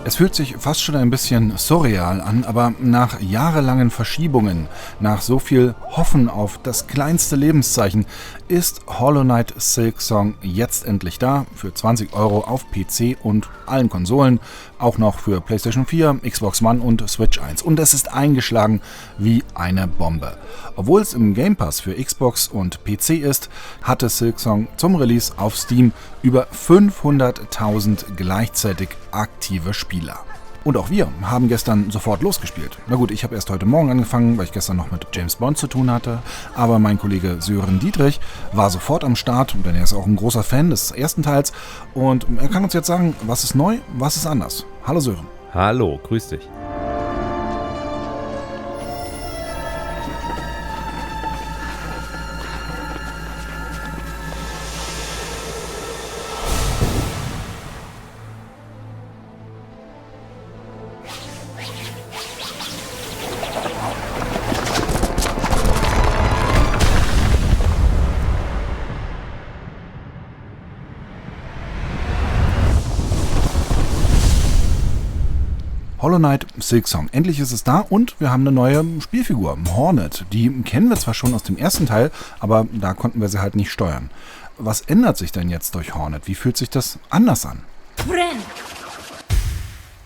Es fühlt sich fast schon ein bisschen surreal an, aber nach jahrelangen Verschiebungen, nach so viel Hoffen auf das kleinste Lebenszeichen, ist Hollow Knight Silksong jetzt endlich da für 20 Euro auf PC und allen Konsolen, auch noch für PlayStation 4, Xbox One und Switch 1. Und es ist eingeschlagen wie eine Bombe. Obwohl es im Game Pass für Xbox und PC ist, hatte Silksong zum Release auf Steam über 500.000 gleichzeitig aktive Spieler. Und auch wir haben gestern sofort losgespielt. Na gut, ich habe erst heute Morgen angefangen, weil ich gestern noch mit James Bond zu tun hatte. Aber mein Kollege Sören Dietrich war sofort am Start, denn er ist auch ein großer Fan des ersten Teils. Und er kann uns jetzt sagen, was ist neu, was ist anders. Hallo Sören. Hallo, grüß dich. Hollow Knight Silksong. Endlich ist es da und wir haben eine neue Spielfigur, Hornet. Die kennen wir zwar schon aus dem ersten Teil, aber da konnten wir sie halt nicht steuern. Was ändert sich denn jetzt durch Hornet? Wie fühlt sich das anders an?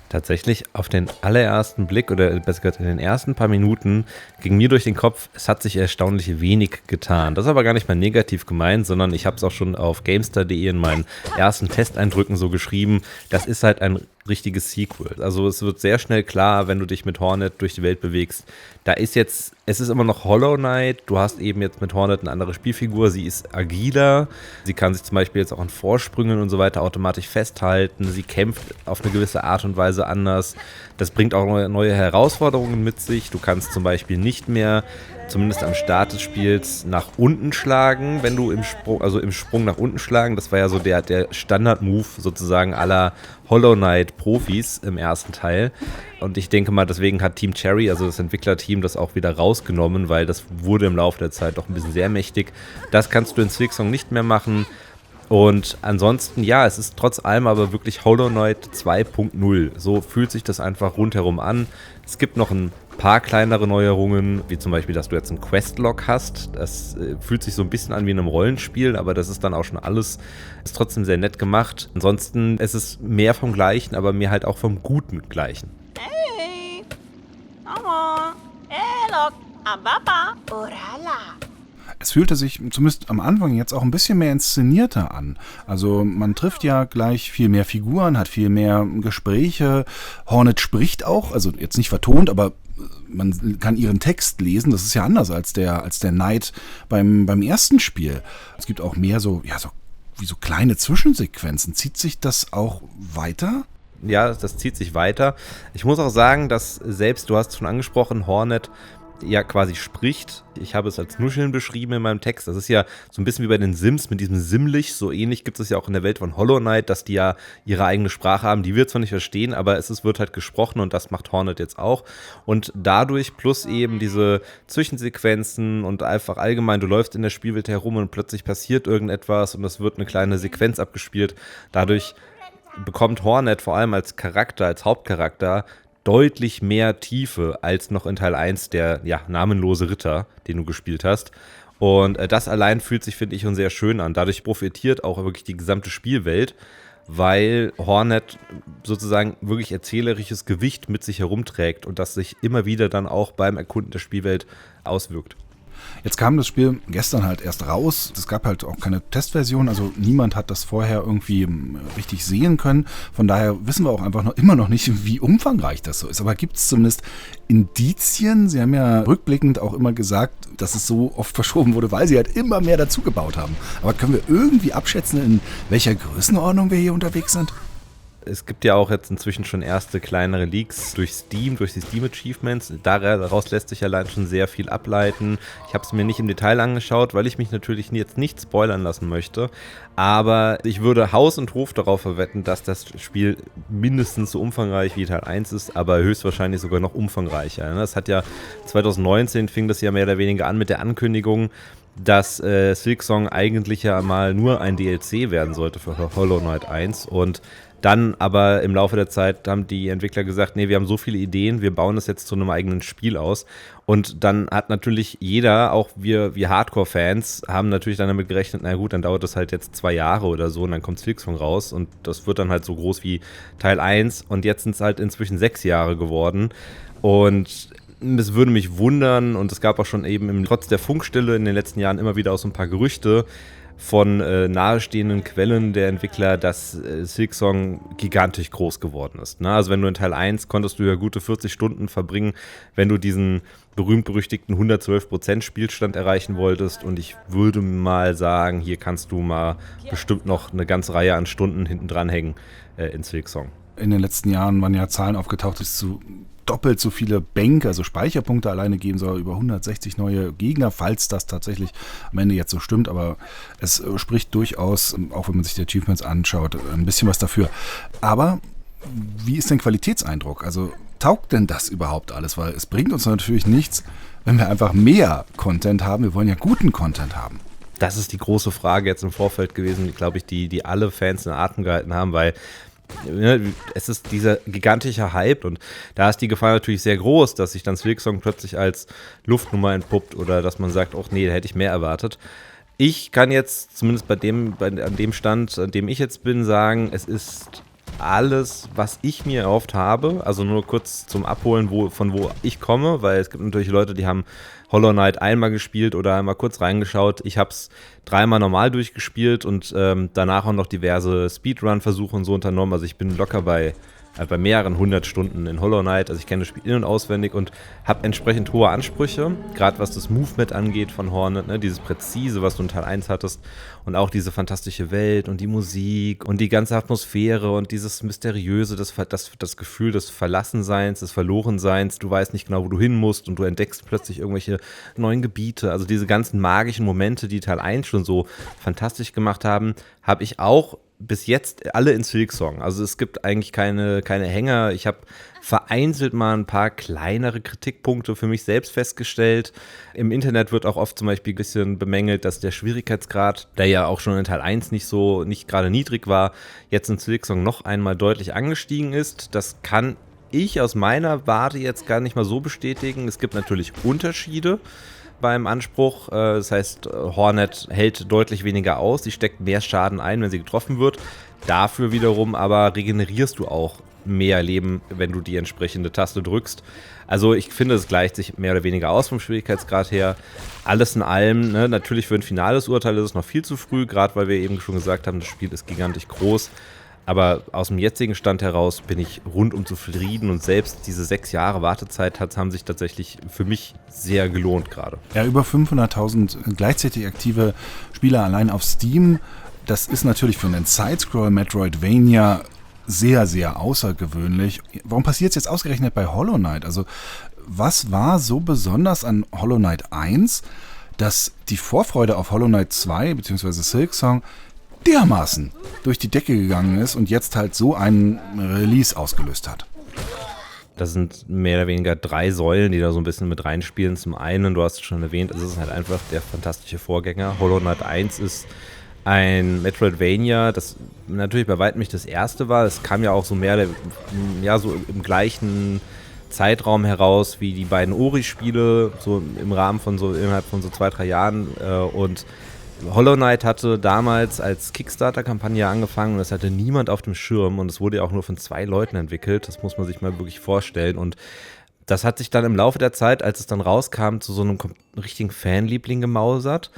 Tatsächlich auf den allerersten Blick oder besser gesagt in den ersten paar Minuten ging mir durch den Kopf, es hat sich erstaunlich wenig getan. Das ist aber gar nicht mal negativ gemeint, sondern ich habe es auch schon auf GameStar.de in meinen ersten Testeindrücken so geschrieben, das ist halt ein richtiges Sequel. Also es wird sehr schnell klar, wenn du dich mit Hornet durch die Welt bewegst, es ist immer noch Hollow Knight, du hast eben jetzt mit Hornet eine andere Spielfigur, sie ist agiler, sie kann sich zum Beispiel jetzt auch an Vorsprüngen und so weiter automatisch festhalten, sie kämpft auf eine gewisse Art und Weise anders, das bringt auch neue Herausforderungen mit sich, du kannst zum Beispiel nicht mehr, zumindest am Start des Spiels, nach unten schlagen, wenn du im Sprung nach unten schlagen, das war ja so der Standard-Move sozusagen aller Hollow Knight Profis im ersten Teil. Und ich denke mal, deswegen hat Team Cherry, also das Entwicklerteam, das auch wieder rausgenommen, weil das wurde im Laufe der Zeit doch ein bisschen sehr mächtig. Das kannst du in Silksong nicht mehr machen. Und ansonsten, ja, es ist trotz allem aber wirklich Hollow Knight 2.0. So fühlt sich das einfach rundherum an. Es gibt noch ein paar kleinere Neuerungen, wie zum Beispiel, dass du jetzt einen Questlog hast. Das fühlt sich so ein bisschen an wie in einem Rollenspiel, aber das ist dann auch schon alles, ist trotzdem sehr nett gemacht. Ansonsten, es ist mehr vom Gleichen, aber mehr halt auch vom guten Gleichen. Hey, Mama, hey, look, Ababa, Urala. Es fühlte sich zumindest am Anfang jetzt auch ein bisschen mehr inszenierter an. Also man trifft ja gleich viel mehr Figuren, hat viel mehr Gespräche. Hornet spricht auch, also jetzt nicht vertont, aber man kann ihren Text lesen. Das ist ja anders als der Knight beim ersten Spiel. Es gibt auch mehr so kleine Zwischensequenzen. Zieht sich das auch weiter? Ja, das zieht sich weiter. Ich muss auch sagen, dass selbst, du hast es schon angesprochen, Hornet ja quasi spricht. Ich habe es als Nuscheln beschrieben in meinem Text. Das ist ja so ein bisschen wie bei den Sims mit diesem Simlich. So ähnlich gibt es ja auch in der Welt von Hollow Knight, dass die ja ihre eigene Sprache haben. Die wir zwar nicht verstehen, aber wird halt gesprochen und das macht Hornet jetzt auch. Und dadurch plus eben diese Zwischensequenzen und einfach allgemein, du läufst in der Spielwelt herum und plötzlich passiert irgendetwas und es wird eine kleine Sequenz abgespielt. Dadurch bekommt Hornet vor allem als Charakter, als Hauptcharakter deutlich mehr Tiefe als noch in Teil 1 der namenlose Ritter, den du gespielt hast. Und das allein fühlt sich, finde ich, schon sehr schön an. Dadurch profitiert auch wirklich die gesamte Spielwelt, weil Hornet sozusagen wirklich erzählerisches Gewicht mit sich herumträgt und das sich immer wieder dann auch beim Erkunden der Spielwelt auswirkt. Jetzt kam das Spiel gestern halt erst raus. Es gab halt auch keine Testversion, also niemand hat das vorher irgendwie richtig sehen können. Von daher wissen wir auch einfach immer noch nicht, wie umfangreich das so ist. Aber gibt es zumindest Indizien? Sie haben ja rückblickend auch immer gesagt, dass es so oft verschoben wurde, weil sie halt immer mehr dazu gebaut haben. Aber können wir irgendwie abschätzen, in welcher Größenordnung wir hier unterwegs sind? Es gibt ja auch jetzt inzwischen schon erste kleinere Leaks durch Steam, durch die Steam Achievements. Daraus lässt sich allein schon sehr viel ableiten. Ich habe es mir nicht im Detail angeschaut, weil ich mich natürlich jetzt nicht spoilern lassen möchte. Aber ich würde Haus und Hof darauf verwetten, dass das Spiel mindestens so umfangreich wie Teil 1 ist, aber höchstwahrscheinlich sogar noch umfangreicher. Das hat ja 2019 fing das ja mehr oder weniger an mit der Ankündigung, dass Silksong eigentlich ja mal nur ein DLC werden sollte für Hollow Knight 1 und dann aber im Laufe der Zeit haben die Entwickler gesagt, nee, wir haben so viele Ideen, wir bauen das jetzt zu einem eigenen Spiel aus. Und dann hat natürlich jeder, auch wir Hardcore-Fans, haben natürlich dann damit gerechnet, na gut, dann dauert das halt jetzt 2 Jahre oder so und dann kommt Silksong raus und das wird dann halt so groß wie Teil 1 und jetzt sind es halt inzwischen 6 Jahre geworden und es würde mich wundern und es gab auch schon eben trotz der Funkstille in den letzten Jahren immer wieder auch so ein paar Gerüchte von nahestehenden Quellen der Entwickler, dass Silksong gigantisch groß geworden ist. Ne? Also wenn du in Teil 1 konntest du ja gute 40 Stunden verbringen, wenn du diesen berühmt-berüchtigten 112% Spielstand erreichen wolltest und ich würde mal sagen, hier kannst du mal bestimmt noch eine ganze Reihe an Stunden hinten dranhängen in Silksong. In den letzten Jahren waren ja Zahlen aufgetaucht, dass zu doppelt so viele Bänke, also Speicherpunkte alleine geben soll, über 160 neue Gegner, falls das tatsächlich am Ende jetzt so stimmt, aber es spricht durchaus, auch wenn man sich die Achievements anschaut, ein bisschen was dafür. Aber wie ist denn Qualitätseindruck? Also taugt denn das überhaupt alles? Weil es bringt uns natürlich nichts, wenn wir einfach mehr Content haben. Wir wollen ja guten Content haben. Das ist die große Frage jetzt im Vorfeld gewesen, glaube ich, die alle Fans in Atem gehalten haben, weil es ist dieser gigantische Hype und da ist die Gefahr natürlich sehr groß, dass sich dann Silksong plötzlich als Luftnummer entpuppt oder dass man sagt, ach nee, da hätte ich mehr erwartet. Ich kann jetzt zumindest an dem Stand, an dem ich jetzt bin, sagen, es ist alles, was ich mir erhofft habe, also nur kurz zum Abholen, von wo ich komme, weil es gibt natürlich Leute, die haben Hollow Knight einmal gespielt oder einmal kurz reingeschaut. Ich habe es 3-mal normal durchgespielt und danach auch noch diverse Speedrun-Versuche und so unternommen. Also ich bin locker bei mehreren 100 Stunden in Hollow Knight. Also ich kenne das Spiel in- und auswendig und habe entsprechend hohe Ansprüche, gerade was das Movement angeht von Hornet, ne? Dieses Präzise, was du in Teil 1 hattest und auch diese fantastische Welt und die Musik und die ganze Atmosphäre und dieses Mysteriöse, das Gefühl des Verlassenseins, des Verlorenseins. Du weißt nicht genau, wo du hin musst und du entdeckst plötzlich irgendwelche neuen Gebiete. Also diese ganzen magischen Momente, die Teil 1 schon so fantastisch gemacht haben, habe ich auch bis jetzt alle in Silksong. Also es gibt eigentlich keine Hänger. Ich habe vereinzelt mal ein paar kleinere Kritikpunkte für mich selbst festgestellt. Im Internet wird auch oft zum Beispiel ein bisschen bemängelt, dass der Schwierigkeitsgrad, der ja auch schon in Teil 1 nicht gerade niedrig war, jetzt in Silksong noch einmal deutlich angestiegen ist. Das kann ich aus meiner Warte jetzt gar nicht mal so bestätigen. Es gibt natürlich Unterschiede beim Anspruch. Das heißt, Hornet hält deutlich weniger aus, sie steckt mehr Schaden ein, wenn sie getroffen wird. Dafür wiederum aber regenerierst du auch mehr Leben, wenn du die entsprechende Taste drückst. Also ich finde, es gleicht sich mehr oder weniger aus vom Schwierigkeitsgrad her. Alles in allem, ne, natürlich für ein finales Urteil ist es noch viel zu früh, gerade weil wir eben schon gesagt haben, das Spiel ist gigantisch groß. Aber aus dem jetzigen Stand heraus bin ich rundum zufrieden und selbst diese 6 Jahre Wartezeit haben sich tatsächlich für mich sehr gelohnt gerade. Ja, über 500.000 gleichzeitig aktive Spieler allein auf Steam. Das ist natürlich für einen Sidescroll-Metroidvania sehr, sehr außergewöhnlich. Warum passiert es jetzt ausgerechnet bei Hollow Knight? Also was war so besonders an Hollow Knight 1, dass die Vorfreude auf Hollow Knight 2 bzw. Silksong dermaßen durch die Decke gegangen ist und jetzt halt so einen Release ausgelöst hat? Das sind mehr oder weniger 3 Säulen, die da so ein bisschen mit reinspielen. Zum einen, du hast es schon erwähnt, es ist halt einfach der fantastische Vorgänger. Hollow Knight 1 ist ein Metroidvania, das natürlich bei weitem nicht das erste war. Es kam ja auch so so im gleichen Zeitraum heraus wie die beiden Ori-Spiele, so im Rahmen von innerhalb von so 2-3 Jahren. Und Hollow Knight hatte damals als Kickstarter-Kampagne angefangen und das hatte niemand auf dem Schirm und es wurde ja auch nur von 2 Leuten entwickelt. Das muss man sich mal wirklich vorstellen und das hat sich dann im Laufe der Zeit, als es dann rauskam, zu so einem richtigen Fanliebling gemausert.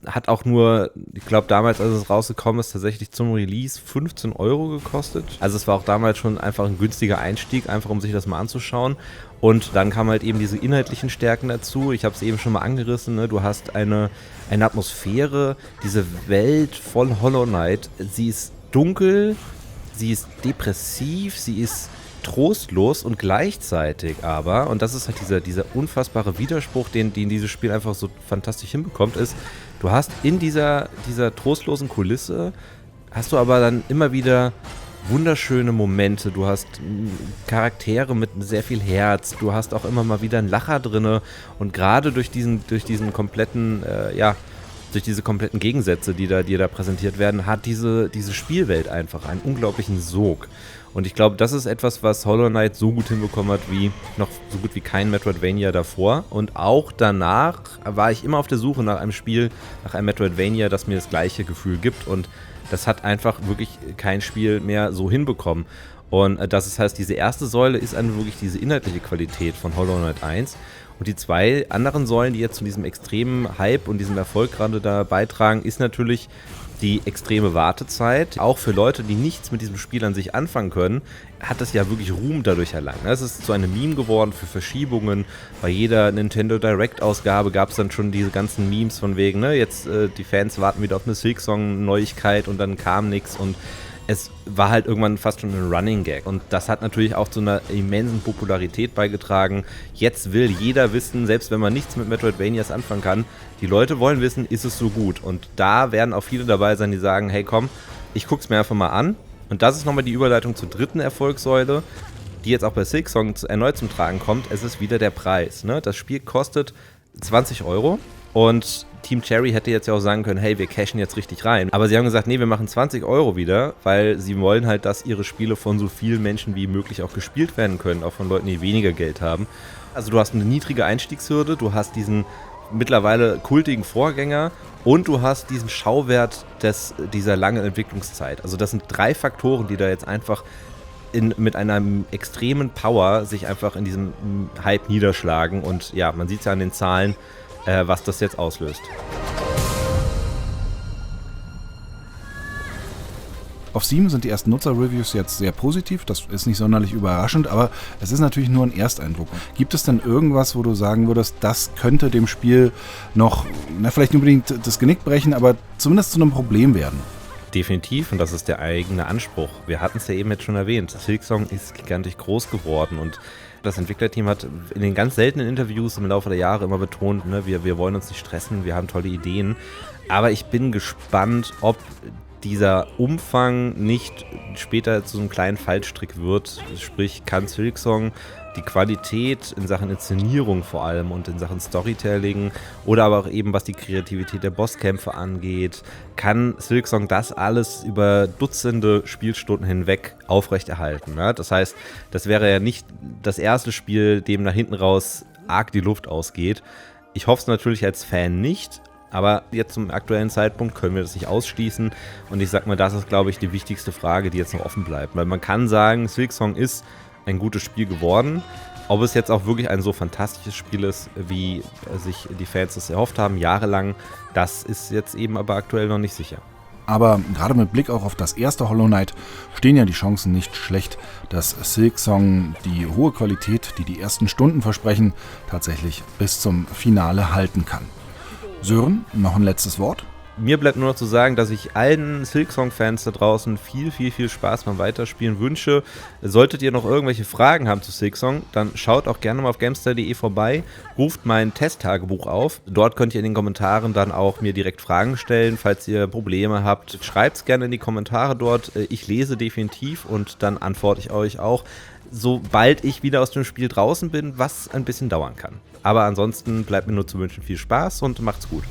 Hat auch nur, ich glaube damals, als es rausgekommen ist, tatsächlich zum Release 15 € gekostet. Also es war auch damals schon einfach ein günstiger Einstieg, einfach um sich das mal anzuschauen. Und dann kamen halt eben diese inhaltlichen Stärken dazu. Ich habe es eben schon mal angerissen, ne? Du hast eine Atmosphäre, diese Welt von Hollow Knight. Sie ist dunkel, sie ist depressiv, sie ist trostlos und gleichzeitig aber, und das ist halt dieser unfassbare Widerspruch, den dieses Spiel einfach so fantastisch hinbekommt, ist, du hast in dieser trostlosen Kulisse, hast du aber dann immer wieder wunderschöne Momente, du hast Charaktere mit sehr viel Herz, du hast auch immer mal wieder einen Lacher drinne und gerade durch diesen kompletten, durch diese kompletten Gegensätze, die da präsentiert werden, hat diese Spielwelt einfach einen unglaublichen Sog. Und ich glaube, das ist etwas, was Hollow Knight so gut hinbekommen hat, wie noch so gut wie kein Metroidvania davor. Und auch danach war ich immer auf der Suche nach einem Spiel, nach einem Metroidvania, das mir das gleiche Gefühl gibt. Und das hat einfach wirklich kein Spiel mehr so hinbekommen. Und das heißt, diese erste Säule ist wirklich diese inhaltliche Qualität von Hollow Knight 1. Und die zwei anderen Säulen, die jetzt zu diesem extremen Hype und diesem Erfolg gerade da beitragen, ist natürlich die extreme Wartezeit. Auch für Leute, die nichts mit diesem Spiel an sich anfangen können, hat das ja wirklich Ruhm dadurch erlangt. Es ist zu einem Meme geworden für Verschiebungen. Bei jeder Nintendo Direct-Ausgabe gab es dann schon diese ganzen Memes von wegen, jetzt die Fans warten wieder auf eine Silksong-Neuigkeit und dann kam nichts und es war halt irgendwann fast schon ein Running Gag. Und das hat natürlich auch zu einer immensen Popularität beigetragen. Jetzt will jeder wissen, selbst wenn man nichts mit Metroidvanias anfangen kann, die Leute wollen wissen, ist es so gut? Und da werden auch viele dabei sein, die sagen, hey komm, ich guck's mir einfach mal an. Und das ist nochmal die Überleitung zur dritten Erfolgssäule, die jetzt auch bei Silksong erneut zum Tragen kommt. Es ist wieder der Preis. Das Spiel kostet 20 € und Team Cherry hätte jetzt ja auch sagen können, hey, wir cashen jetzt richtig rein. Aber sie haben gesagt, nee, wir machen 20 € wieder, weil sie wollen halt, dass ihre Spiele von so vielen Menschen wie möglich auch gespielt werden können, auch von Leuten, die weniger Geld haben. Also du hast eine niedrige Einstiegshürde, du hast diesen mittlerweile kultigen Vorgänger und du hast diesen Schauwert dieser langen Entwicklungszeit. Also das sind 3 Faktoren, die da jetzt einfach mit einer extremen Power sich einfach in diesem Hype niederschlagen. Und ja, man sieht es ja an den Zahlen, was das jetzt auslöst. Auf Steam sind die ersten Nutzer-Reviews jetzt sehr positiv, das ist nicht sonderlich überraschend, aber es ist natürlich nur ein Ersteindruck. Gibt es denn irgendwas, wo du sagen würdest, das könnte dem Spiel noch, vielleicht nicht unbedingt das Genick brechen, aber zumindest zu einem Problem werden? Definitiv, und das ist der eigene Anspruch. Wir hatten es ja eben jetzt schon erwähnt, Silksong ist gigantisch groß geworden und das Entwicklerteam hat in den ganz seltenen Interviews im Laufe der Jahre immer betont, wir wollen uns nicht stressen, wir haben tolle Ideen. Aber ich bin gespannt, ob dieser Umfang nicht später zu so einem kleinen Fallstrick wird. Sprich, kann Silksong die Qualität in Sachen Inszenierung vor allem und in Sachen Storytelling oder aber auch eben was die Kreativität der Bosskämpfe angeht, kann Silksong das alles über Dutzende Spielstunden hinweg aufrechterhalten. Ne? Das heißt, das wäre ja nicht das erste Spiel, dem nach hinten raus arg die Luft ausgeht. Ich hoffe es natürlich als Fan nicht, aber jetzt zum aktuellen Zeitpunkt können wir das nicht ausschließen. Und ich sag mal, das ist, glaube ich, die wichtigste Frage, die jetzt noch offen bleibt. Weil man kann sagen, Silksong ist ein gutes Spiel geworden. Ob es jetzt auch wirklich ein so fantastisches Spiel ist, wie sich die Fans das erhofft haben, jahrelang, das ist jetzt eben aber aktuell noch nicht sicher. Aber gerade mit Blick auch auf das erste Hollow Knight stehen ja die Chancen nicht schlecht, dass Silksong die hohe Qualität, die ersten Stunden versprechen, tatsächlich bis zum Finale halten kann. Sören, noch ein letztes Wort? Mir bleibt nur noch zu sagen, dass ich allen Silksong-Fans da draußen viel Spaß beim Weiterspielen wünsche. Solltet ihr noch irgendwelche Fragen haben zu Silksong, dann schaut auch gerne mal auf gamestar.de vorbei, ruft mein Testtagebuch auf. Dort könnt ihr in den Kommentaren dann auch mir direkt Fragen stellen, falls ihr Probleme habt. Schreibt es gerne in die Kommentare dort. Ich lese definitiv und dann antworte ich euch auch, sobald ich wieder aus dem Spiel draußen bin, was ein bisschen dauern kann. Aber ansonsten bleibt mir nur zu wünschen viel Spaß und macht's gut.